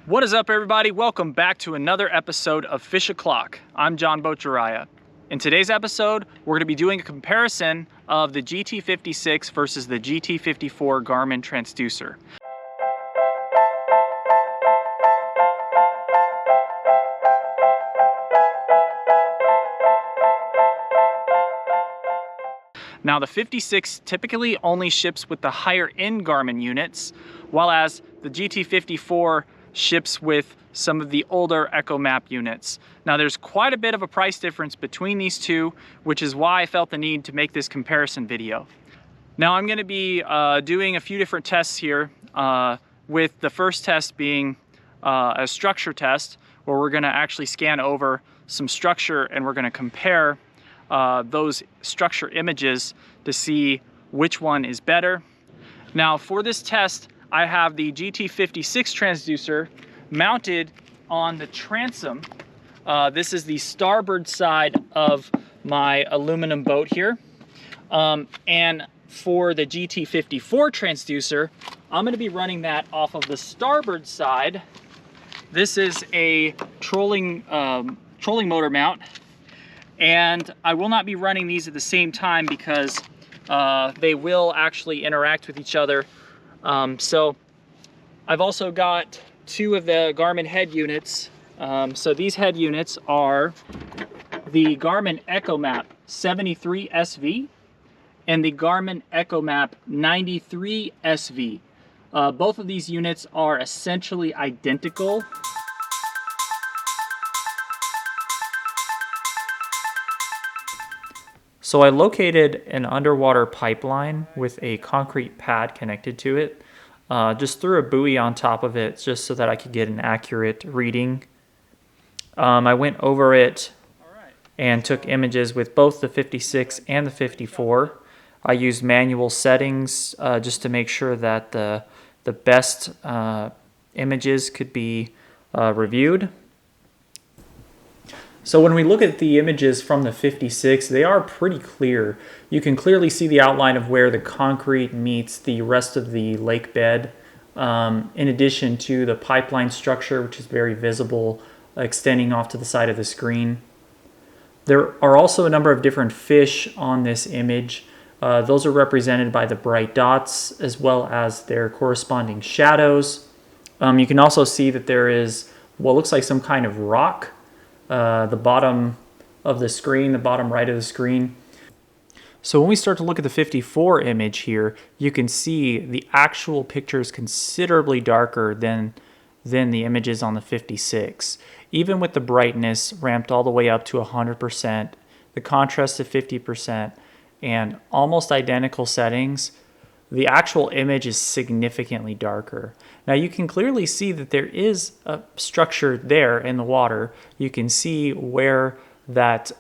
What is up, everybody? Welcome back to another episode of Fish O'Clock. I'm John Bocharaya. In today's episode, we're going to be doing a comparison of the GT56 versus the GT54 Garmin transducer. Now, the 56 typically only ships with the higher end Garmin units, while as the GT54 ships with some of the older Echomap units. Now, there's quite a bit of a price difference between these two, which is why I felt the need to make this comparison video. Now, I'm going to be doing a few different tests here, with the first test being a structure test, where we're going to actually scan over some structure and we're going to compare those structure images to see which one is better. Now, for this test, I have the GT56 transducer mounted on the transom. This is the starboard side of my aluminum boat here. And for the GT54 transducer, I'm going to be running that off of the starboard side. This is a trolling motor mount. And I will not be running these at the same time because they will actually interact with each other. So I've also got two of the Garmin head units. So these head units are the Garmin Echomap 73 SV and the Garmin Echomap 93 SV. Both of these units are essentially identical. So I located an underwater pipeline with a concrete pad connected to it. Just threw a buoy on top of it just so that I could get an accurate reading. I went over it and took images with both the 56 and the 54. I used manual settings just to make sure that the best images could be reviewed. So when we look at the images from the 56, they are pretty clear. You can clearly see the outline of where the concrete meets the rest of the lake bed, in addition to the pipeline structure, which is very visible, extending off to the side of the screen. There are also a number of different fish on this image. Those are represented by the bright dots as well as their corresponding shadows. You can also see that there is what looks like some kind of rock the bottom of the screen, the bottom right of the screen. So when we start to look at the 54 image here, you can see the actual picture is considerably darker than the images on the 56. Even with the brightness ramped all the way up to 100%, the contrast to 50%, and almost identical settings, the actual image is significantly darker. Now you can clearly see that there is a structure there in the water. You can see where that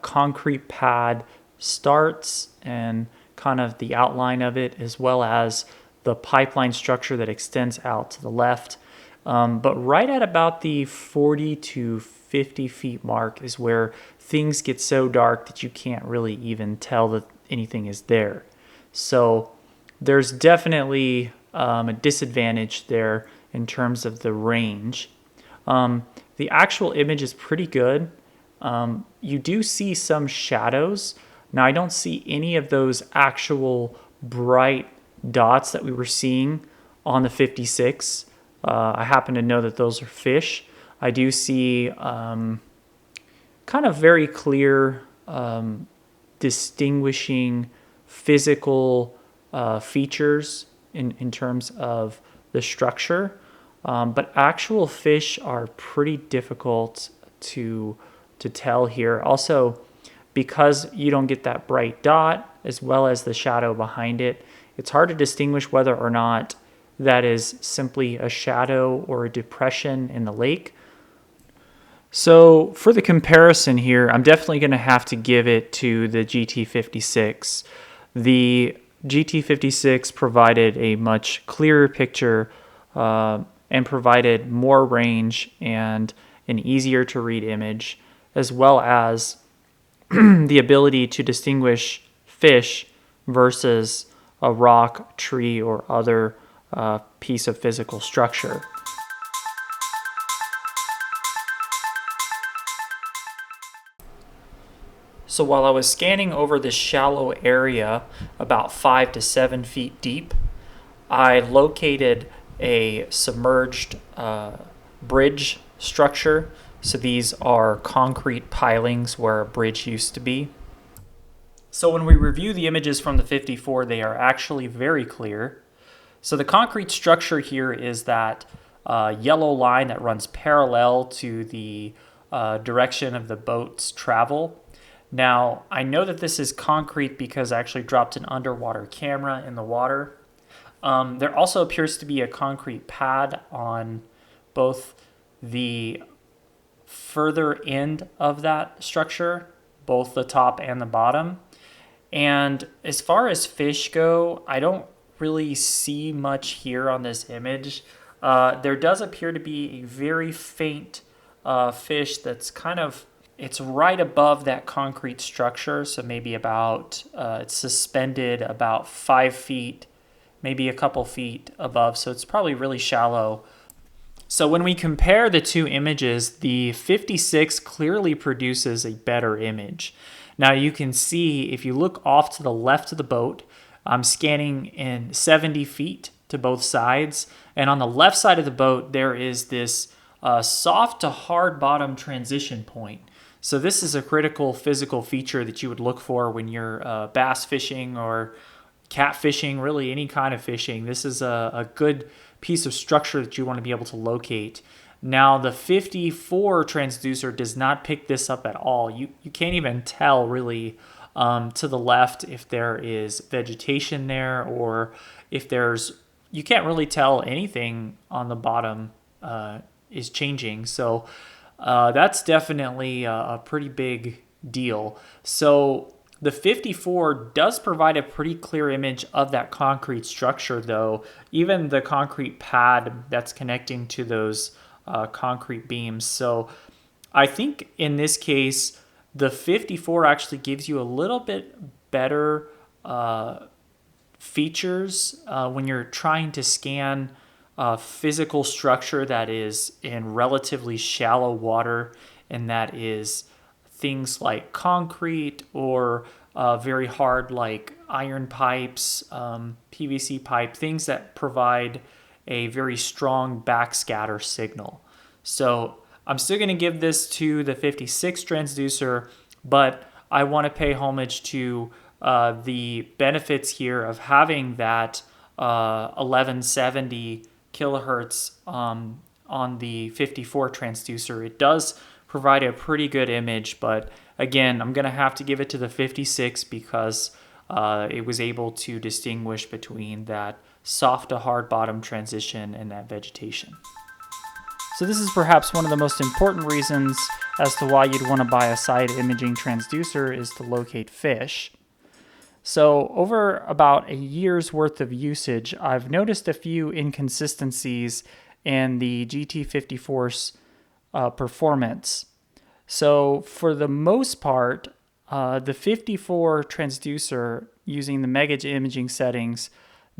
concrete pad starts and kind of the outline of it, as well as the pipeline structure that extends out to the left. But right at about the 40 to 50 feet mark is where things get so dark that you can't really even tell that anything is there. So there's definitely a disadvantage there in terms of the range. The actual image is pretty good. You do see some shadows. Now, I don't see any of those actual bright dots that we were seeing on the 56. I happen to know that those are fish. I do see kind of very clear distinguishing physical features in terms of the structure, but actual fish are pretty difficult to tell here. Also, because you don't get that bright dot as well as the shadow behind it, it's hard to distinguish whether or not that is simply a shadow or a depression in the lake. So for the comparison here, I'm definitely going to have to give it to the GT56. The GT56 provided a much clearer picture and provided more range and an easier to read image, as well as the ability to distinguish fish versus a rock, tree, or other piece of physical structure. So while I was scanning over this shallow area, about 5 to 7 feet deep, I located a submerged bridge structure. So these are concrete pilings where a bridge used to be. So when we review the images from the 54, they are actually very clear. So the concrete structure here is that yellow line that runs parallel to the direction of the boat's travel. Now, I know that this is concrete because I actually dropped an underwater camera in the water. There also appears to be a concrete pad on both the further end of that structure, both the top and the bottom. And as far as fish go, I don't really see much here on this image. There does appear to be a very faint fish that's it's right above that concrete structure, so maybe about, it's suspended about 5 feet, maybe a couple feet above, so it's probably really shallow. So when we compare the two images, the 56 clearly produces a better image. Now you can see, if you look off to the left of the boat, I'm scanning in 70 feet to both sides, and on the left side of the boat, there is this soft to hard bottom transition point. So this is a critical physical feature that you would look for when you're bass fishing or cat fishing, really any kind of fishing. This is a good piece of structure that you want to be able to locate. Now the 54 transducer does not pick this up at all. You can't even tell really to the left if there is vegetation there, or if you can't really tell anything on the bottom is changing. So that's definitely a pretty big deal. So the 54 does provide a pretty clear image of that concrete structure, though. Even the concrete pad that's connecting to those concrete beams. So I think in this case, the 54 actually gives you a little bit better features when you're trying to scan physical structure that is in relatively shallow water, and that is things like concrete or very hard like iron pipes, PVC pipe, things that provide a very strong backscatter signal. So I'm still going to give this to the 56 transducer, but I want to pay homage to the benefits here of having that 1170 kilohertz on the 54 transducer. It does provide a pretty good image, but again, I'm going to have to give it to the 56 because it was able to distinguish between that soft to hard bottom transition and that vegetation. So this is perhaps one of the most important reasons as to why you'd want to buy a side imaging transducer, is to locate fish. So over about a year's worth of usage, I've noticed a few inconsistencies in the GT54's performance. So for the most part, the 54 transducer using the mega imaging settings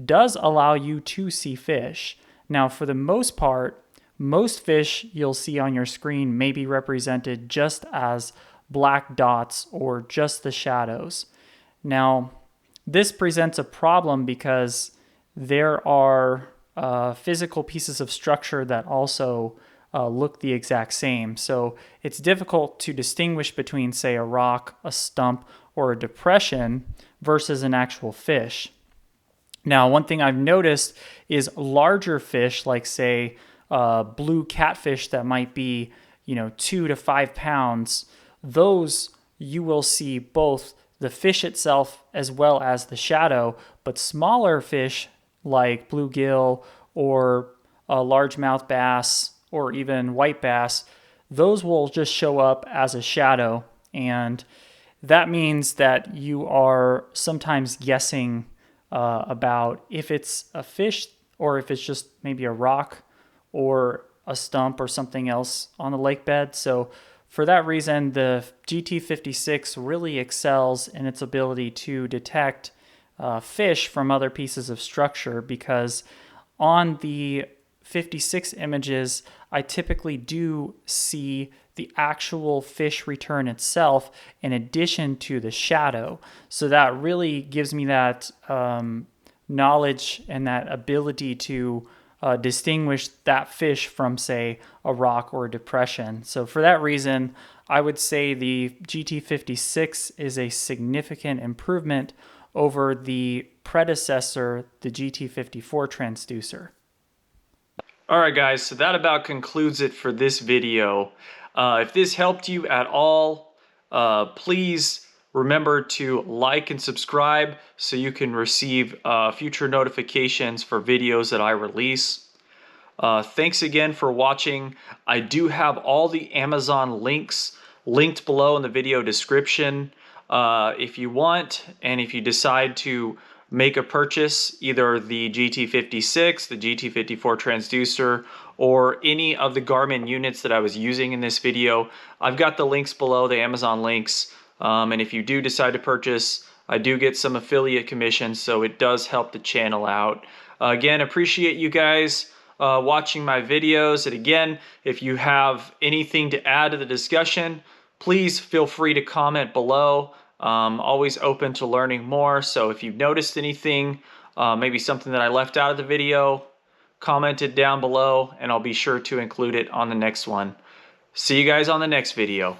does allow you to see fish. Now for the most part, most fish you'll see on your screen may be represented just as black dots or just the shadows. Now this presents a problem because there are physical pieces of structure that also look the exact same. So it's difficult to distinguish between, say, a rock, a stump, or a depression versus an actual fish. Now, one thing I've noticed is larger fish, like say blue catfish that might be 2 to 5 pounds, those you will see both the fish itself as well as the shadow. But smaller fish like bluegill or largemouth bass or even white bass, those will just show up as a shadow, and that means that you are sometimes guessing about if it's a fish or if it's just maybe a rock or a stump or something else on the lake bed. So for that reason, the GT56 really excels in its ability to detect fish from other pieces of structure, because on the 56 images, I typically do see the actual fish return itself in addition to the shadow. So that really gives me that knowledge and that ability to distinguish that fish from, say, a rock or a depression. So for that reason, I would say the GT56 is a significant improvement over the predecessor, the GT54 transducer. All right, guys, so that about concludes it for this video. If this helped you at all, please remember to like and subscribe so you can receive future notifications for videos that I release. Thanks again for watching. I do have all the Amazon links linked below in the video description if you want, and if you decide to make a purchase, either the GT56, the GT54 transducer, or any of the Garmin units that I was using in this video, I've got the links below, the Amazon links, and if you do decide to purchase, I do get some affiliate commissions, so it does help the channel out. Again, appreciate you guys watching my videos, and again, if you have anything to add to the discussion, please feel free to comment below. Always open to learning more, so if you've noticed anything, maybe something that I left out of the video, comment it down below and I'll be sure to include it on the next one. See you guys on the next video.